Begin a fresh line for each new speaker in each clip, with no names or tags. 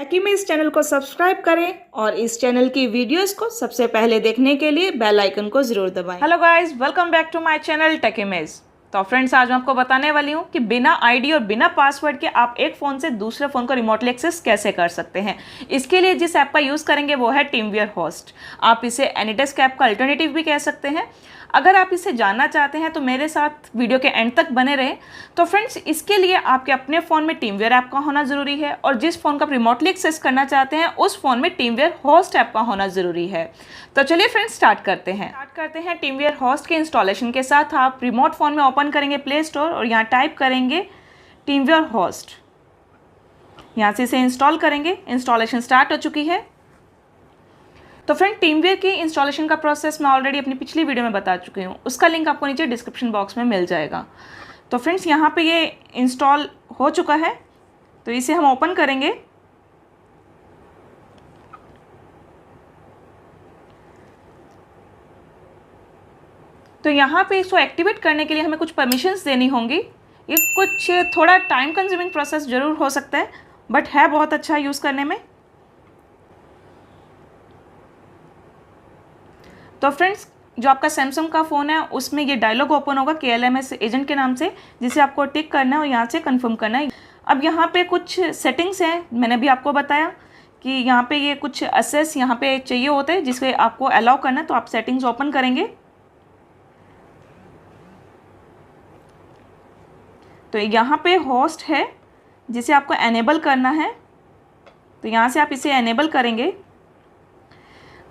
टेकी में इस चैनल को सब्सक्राइब करें और इस चैनल की वीडियोस को सबसे पहले देखने के लिए बेल आइकन को जरूर दबाएं।
Hello guys, welcome back to my channel Techy में। तो फ्रेंड्स, आज मैं आपको बताने वाली हूँ कि बिना आईडी और बिना पासवर्ड के आप एक फ़ोन से दूसरे फ़ोन को रिमोटली एक्सेस कैसे कर सकते हैं। इसके लिए जिस ऐप का यूज़ करेंगे वो है टीमवियर होस्ट। आप इसे एनीडेस्क ऐप का अल्टरनेटिव भी कह सकते हैं। अगर आप इसे जानना चाहते हैं तो मेरे साथ वीडियो के एंड तक बने रहें। तो फ्रेंड्स, इसके लिए आपके अपने फ़ोन में टीमवियर ऐप का होना ज़रूरी है और जिस फ़ोन का आप रिमोटली एक्सेस करना चाहते हैं उस फ़ोन में टीमवियर होस्ट ऐप का होना ज़रूरी है। तो चलिए फ्रेंड्स, स्टार्ट करते हैं। टीमवियर होस्ट के इंस्टॉलेशन के साथ आप रिमोट फ़ोन में ओपन करेंगे प्ले स्टोर और यहाँ टाइप करेंगे टीमवियर होस्ट। यहाँ से इसे इंस्टॉल करेंगे। इंस्टॉलेशन स्टार्ट हो चुकी है। तो फ्रेंड, टीमवियर की इंस्टॉलेशन का प्रोसेस मैं ऑलरेडी अपनी पिछली वीडियो में बता चुकी हूँ। उसका लिंक आपको नीचे डिस्क्रिप्शन बॉक्स में मिल जाएगा। तो फ्रेंड्स, यहाँ पे ये इंस्टॉल हो चुका है, तो इसे हम ओपन करेंगे। तो यहाँ पे इसको एक्टिवेट करने के लिए हमें कुछ परमिशंस देनी होंगी। ये कुछ थोड़ा टाइम कंज्यूमिंग प्रोसेस ज़रूर हो सकता है, बट है बहुत अच्छा यूज़ करने में। तो फ्रेंड्स, जो आपका सैमसंग का फ़ोन है उसमें ये डायलॉग ओपन होगा KLMS एजेंट के नाम से, जिसे आपको टिक करना है और यहाँ से कंफर्म करना है। अब यहाँ पे कुछ सेटिंग्स हैं, मैंने भी आपको बताया कि यहाँ पे ये कुछ असेस यहाँ पे चाहिए होते हैं जिसके आपको अलाउ करना है। तो आप सेटिंग्स ओपन करेंगे तो यहाँ पे होस्ट है जिसे आपको एनेबल करना है। तो यहाँ से आप इसे एनेबल करेंगे।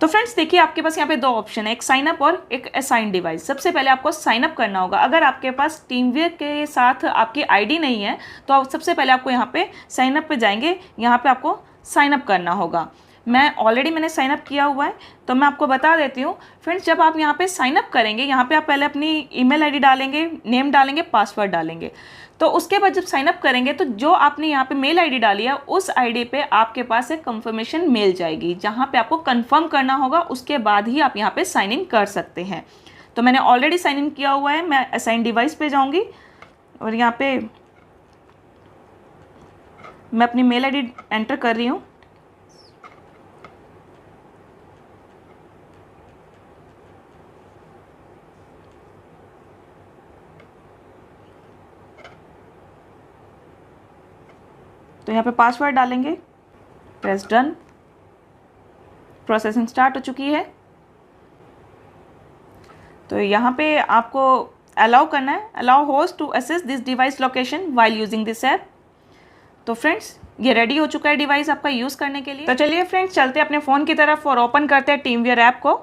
तो फ्रेंड्स देखिए, आपके पास यहाँ पे दो ऑप्शन है, एक साइन अप और एक असाइन डिवाइस। सबसे पहले आपको साइन अप करना होगा। अगर आपके पास टीमवियर के साथ आपकी आईडी नहीं है तो सबसे पहले आपको यहाँ पे साइन अप पे जाएंगे। यहाँ पे आपको साइन अप करना होगा। मैंने साइन अप किया हुआ है, तो मैं आपको बता देती हूँ। फ्रेंड्स, जब आप यहाँ पे साइन अप करेंगे, यहाँ पे आप पहले अपनी ईमेल आईडी डालेंगे, नेम डालेंगे, पासवर्ड डालेंगे। तो उसके बाद जब साइन अप करेंगे तो जो आपने यहाँ पे मेल आईडी डाली है उस आईडी पे आपके पास एक कंफर्मेशन मेल जाएगी, जहाँ पे आपको कंफर्म करना होगा। उसके बाद ही आप यहाँ पे साइन इन कर सकते हैं। तो मैंने ऑलरेडी साइन इन किया हुआ है। मैं असाइन डिवाइस पे जाऊँगी और यहाँ पे मैं अपनी मेल आईडी एंटर कर रही हूँ। तो यहाँ पे पासवर्ड डालेंगे, प्रेस डन। प्रोसेसिंग स्टार्ट हो चुकी है। तो यहाँ पे आपको अलाउ करना है, allow host to assess this device location while using this app. तो फ्रेंड्स, ये रेडी हो चुका है डिवाइस आपका यूज़ करने के लिए। तो चलिए फ्रेंड्स, चलते हैं अपने फ़ोन की तरफ और ओपन करते हैं टीमवियर ऐप को।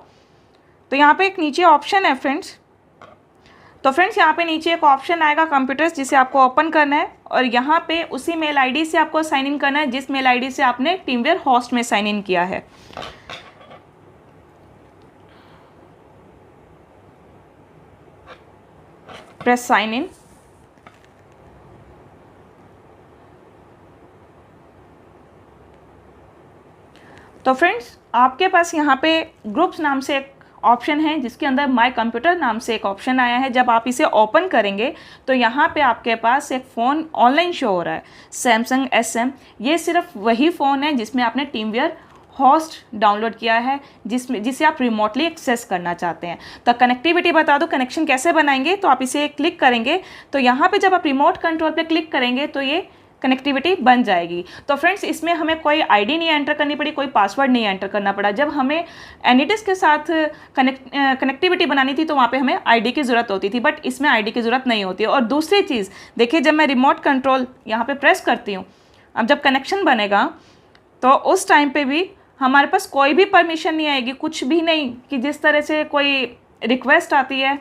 तो यहाँ पे एक नीचे ऑप्शन है फ्रेंड्स। तो फ्रेंड्स, यहाँ पे नीचे एक ऑप्शन आएगा कंप्यूटर्स, जिसे आपको ओपन करना है और यहाँ पे उसी मेल आईडी से आपको साइन इन करना है जिस मेल आईडी से आपने टीमवियर होस्ट में साइन इन किया है। Press sign in. तो फ्रेंड्स, आपके पास यहाँ पे ग्रुप्स नाम से एक ऑप्शन है जिसके अंदर माय कंप्यूटर नाम से एक ऑप्शन आया है। जब आप इसे ओपन करेंगे तो यहाँ पे आपके पास एक फ़ोन ऑनलाइन शो हो रहा है, सैमसंग SM। ये सिर्फ वही फ़ोन है जिसमें आपने टीमवियर होस्ट डाउनलोड किया है, जिसे आप रिमोटली एक्सेस करना चाहते हैं। तो कनेक्टिविटी बता दो, कनेक्शन कैसे बनाएंगे। तो आप इसे क्लिक करेंगे तो यहाँ पे जब आप रिमोट कंट्रोल पे क्लिक करेंगे तो ये कनेक्टिविटी बन जाएगी। तो फ्रेंड्स, इसमें हमें कोई आईडी नहीं एंटर करनी पड़ी, कोई पासवर्ड नहीं एंटर करना पड़ा। जब हमें एनीडेस्क के साथ कनेक्टिविटी बनानी थी तो वहाँ पे हमें आईडी की ज़रूरत होती थी, बट इसमें आईडी की ज़रूरत नहीं होती है। और दूसरी चीज़ देखिए, जब मैं रिमोट कंट्रोल यहाँ पे प्रेस करती हूँ, अब जब कनेक्शन बनेगा तो उस टाइम पे भी हमारे पास कोई भी परमिशन नहीं आएगी, कुछ भी नहीं। कि जिस तरह से कोई रिक्वेस्ट आती है,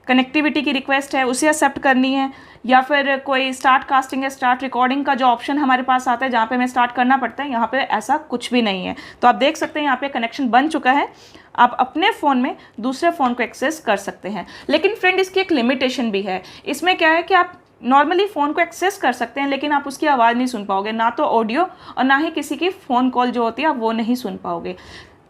कनेक्टिविटी की रिक्वेस्ट है, उसे एक्सेप्ट करनी है, या फिर कोई स्टार्ट कास्टिंग है, स्टार्ट रिकॉर्डिंग का जो ऑप्शन हमारे पास आता है जहाँ पे हमें स्टार्ट करना पड़ता है, यहाँ पे ऐसा कुछ भी नहीं है। तो आप देख सकते हैं यहाँ पे कनेक्शन बन चुका है। आप अपने फ़ोन में दूसरे फ़ोन को एक्सेस कर सकते हैं। लेकिन फ्रेंड, इसकी एक लिमिटेशन भी है। इसमें क्या है कि आप नॉर्मली फ़ोन को एक्सेस कर सकते हैं लेकिन आप उसकी आवाज़ नहीं सुन पाओगे, ना तो ऑडियो और ना ही किसी की फ़ोन कॉल जो होती है आप वो नहीं सुन पाओगे।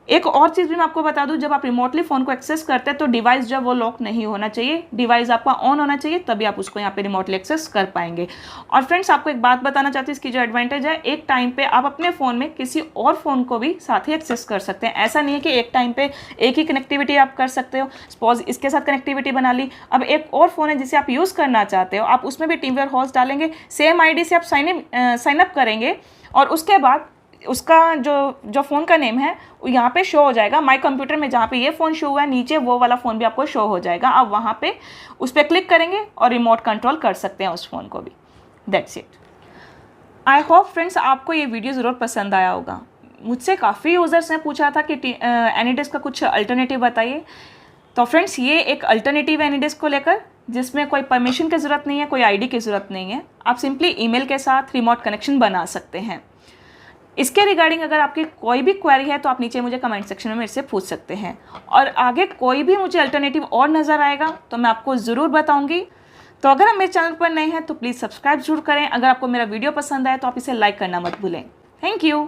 एक और चीज़ भी मैं आपको बता दूं, जब आप रिमोटली फ़ोन को एक्सेस करते हैं तो डिवाइस जब वो लॉक नहीं होना चाहिए, डिवाइस आपका ऑन होना चाहिए, तभी आप उसको यहाँ पे रिमोटली एक्सेस कर पाएंगे। और फ्रेंड्स आपको एक बात बताना चाहती हूँ, इसकी जो एडवांटेज है, एक टाइम पे आप अपने फ़ोन में किसी और फ़ोन को भी साथ ही एक्सेस कर सकते हैं। ऐसा नहीं है कि एक टाइम पे एक ही कनेक्टिविटी आप कर सकते हो। सपोज इसके साथ कनेक्टिविटी बना ली, अब एक और फ़ोन है जिसे आप यूज़ करना चाहते हो, आप उसमें भी टीमवेयर होस्ट डालेंगे, सेम ID से आप साइन अप करेंगे और उसके बाद उसका जो फ़ोन का नेम है वो यहाँ पे शो हो जाएगा। माई कंप्यूटर में जहाँ पे ये फ़ोन शो हुआ है, नीचे वो वाला फ़ोन भी आपको शो हो जाएगा। आप वहाँ पे उस पर क्लिक करेंगे और रिमोट कंट्रोल कर सकते हैं उस फ़ोन को भी। That's it. I hope friends आपको ये वीडियो ज़रूर पसंद आया होगा। मुझसे काफ़ी यूज़र्स ने पूछा था कि एनीडेस्क का कुछ अल्टरनेटिव बताइए। तो फ्रेंड्स ये एक अल्टरनेटिव है एनीडेस्क को लेकर, जिसमें कोई परमिशन की ज़रूरत नहीं है, कोई ID की ज़रूरत नहीं है। आप सिंपली ईमेल के साथ रिमोट कनेक्शन बना सकते हैं। इसके रिगार्डिंग अगर आपकी कोई भी क्वेरी है तो आप नीचे मुझे कमेंट सेक्शन में मेरे से पूछ सकते हैं, और आगे कोई भी मुझे अल्टरनेटिव और नज़र आएगा तो मैं आपको ज़रूर बताऊंगी। तो अगर आप मेरे चैनल पर नए हैं तो प्लीज़ सब्सक्राइब जरूर करें। अगर आपको मेरा वीडियो पसंद आए तो आप इसे लाइक करना मत भूलें। Thank you.